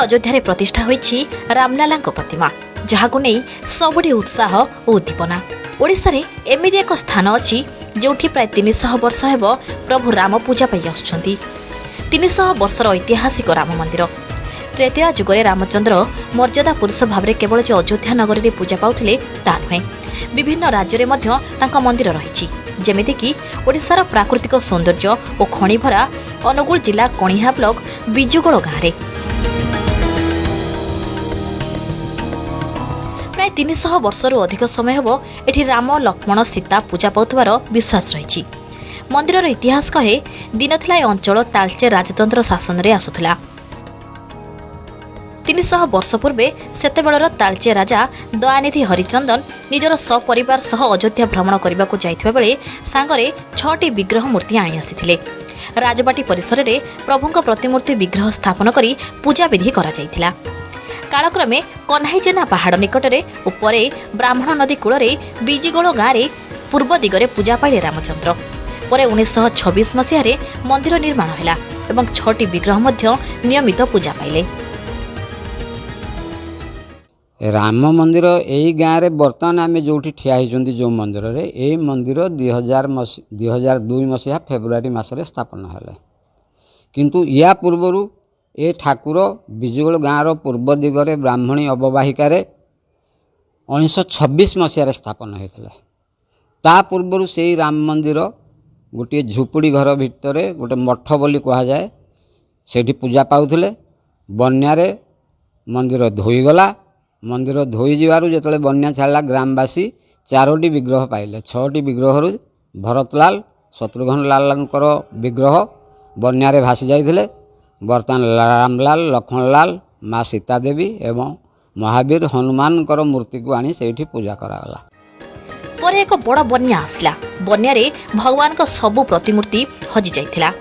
अयोध्या प्रतिष्ठा होईछि रामलालांक प्रतिमा जहाकु नै सबुठी उत्साह और उद्दीपना। ओडिशा रे एमिति एक स्थान अछि जोठी प्राय 300 वर्ष हेब प्रभु राम पूजा पाई आछुछंती। 300 वर्षर ऐतिहासिक राम मंदिर। त्रेतया जुगरे रामचंद्र मर्यादा पुरुष भाव में केवल जो अयोध्या नगरी में पूजा पाउथिले ता नुहे, विभिन्न राज्य में मध्य तांका मंदिर रहिछि। जेमिति कि ओडिशार प्राकृतिक सौंदर्य और खनि भरा अनुगुल जिला कणिहा ब्लॉक बिजुगोल गाँव में प्राय 300 वर्षर अधिक समय हेब एठी राम लक्ष्मण सीता पूजा पाउथबार विश्वास रहिछि। मंदिरर इतिहास कहे दिन थिला ए अंचल तालचेर राजतंत्र शासन रे आसुथला। 300 वर्ष पूर्वे सेतेबेलर तालचेर राजा दयानिधि हरिचंदन निजर सपरिवार सह अयोध्या भ्रमण करने को जाइथिबा बेले सांगरे 6टी विग्रह मूर्ति आनी आसीथिले। राजबाटी परिसर में प्रभुंक प्रतिमूर्ति विग्रह स्थापन करी पूजा विधि करा जाइथिला। कालक्रमे कन्हाईजेना पहाड़ निकटरे उपरे ब्राह्मण नदी कूल बीजीगोल गाँव में पूर्व दिगरे पूजा पाइले रामचंद्र। पर 1926 मसीह मंदिर निर्माण हैला एवं 6टी विग्रह मध्य नियमित पूजा पाइले। राम मंदिर यही गाँव में बर्तमान आम जो ठिया होती जो मंदिर रे यही मंदिर 2002 मसीहा फेब्रुआरी मसरे स्थापन है। किंतु या पूर्वर ए ठाकुर बिजुगोल गाँव पूर्व दिगरे ब्राह्मणी अववाहिकार 1926 मसीह स्थापन होता। ता पूर्वर से राम मंदिर गोटे झुपुड़ी घर भितर गोटे मठ बोली कह जाए से पूजा पाउथिले। बन्यारे मंदिर धोईगला। मंदिर धोई जीवारु जेतले बन्या छाड़ा ग्रामवासी 4टी विग्रह पाइले। 6टी विग्रह भरतलाल शत्रुघ्न लालंकर विग्रह बन्यारे भासी जाइथिले। बर्तमान रामलाल लक्ष्मणलाल माँ सीता देवी एवं महावीर हनुमान मूर्ति को आनी सेठी पूजा करागला। पर एक बड़ बन्या आसला। बन्यारे भगवान का सबु प्रतिमूर्ति हजि जाइथिला।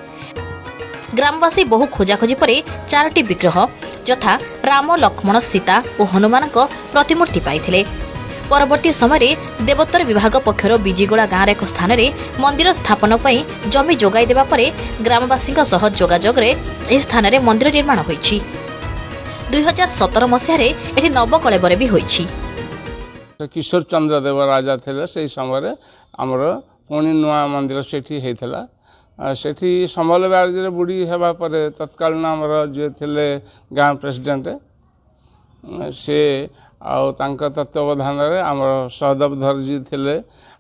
ग्रामवासी बहु खोजाखोजी पर 4टी विग्रह यथा राम लक्ष्मण सीता और हनुमान प्रतिमूर्ति पाइथिले। परवर्ती समय देवोत्तर विभाग पक्षर बीजीगोला गाँव एक स्थान में मंदिर स्थापन पर जमी जोगाई देबा परे ग्रामवासी जोगाजोग एही स्थान में मंदिर निर्माण होईछि। 2017 मसीह एठी नवकलेबर भी होईछि। किशोर चंद्र देव राजा थे से समय आमर पुणी नुआ मंदिर सेठी होता। सेठी समल ब्याज बुढ़ी हेबा परे तत्कालीन आमर जे थे गाँव प्रेसिडेंट से आउ तांका तत्वावधान में आमर सहदेव धरजी थे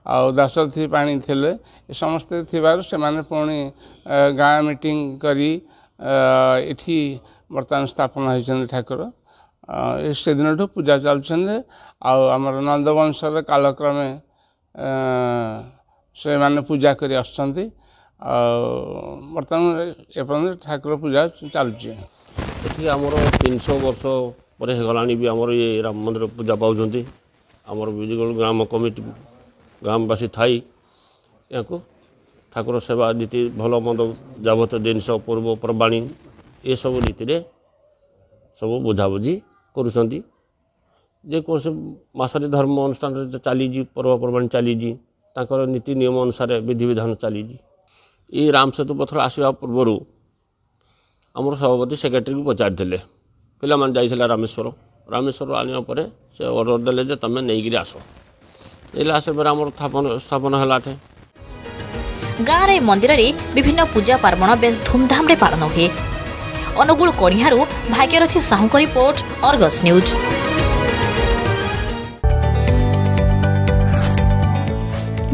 आउ दाशरथी पाणी थे ए समस्ते थिबार से माने पुणी गाँव मीटिंग करी एठी बर्तमान स्थापन होइछन ठाकुर। से दिन पूजा चलुछन आमर नंदवंशर कालक्रमे से माने पूजा करी आछंती। बर्तमान एपर्यंत ठाकुर पूजा चलुचे। ये आमर 300 वर्ष पर गलानी भी आमर ये राम मंदिर पूजा पाउछंती। आमर बिजुगोल ग्राम कमिटी ग्रामवासी थाई या ठाकुर सेवा नीति भल मंद जावत जिनस पूर्व पर्वाणी ये सब रीति सब बुझाबुझी करुँच। जेकोसी मसरे धर्म अनुष्ठान चली पर्वपर्वाणी चली नीति नियम अनुसार विधि विधान चली। ये राम सेतु पथर आसवा पूर्वर आमर सभापति सेक्रेटरी को पचारि पिलामान जाइला रामेश्वर आने पर से ऑर्डर देले जे तमें नहीं आस आस आमर स्थापन है। गाँव मंदिर रे विभिन्न पूजा पार्वण बेस धूमधाम रे पालन हुए। अनुगुल कणिहारू भाग्यरथी साहू को रिपोर्ट, अर्गस न्यूज।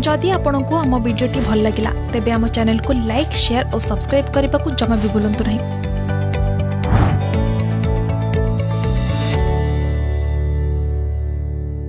जदि आपंक आम भिडी भल लगा तेब आम चैनल को लाइक, शेयर और सब्सक्राइब करने को जमा भी भूलु नहीं।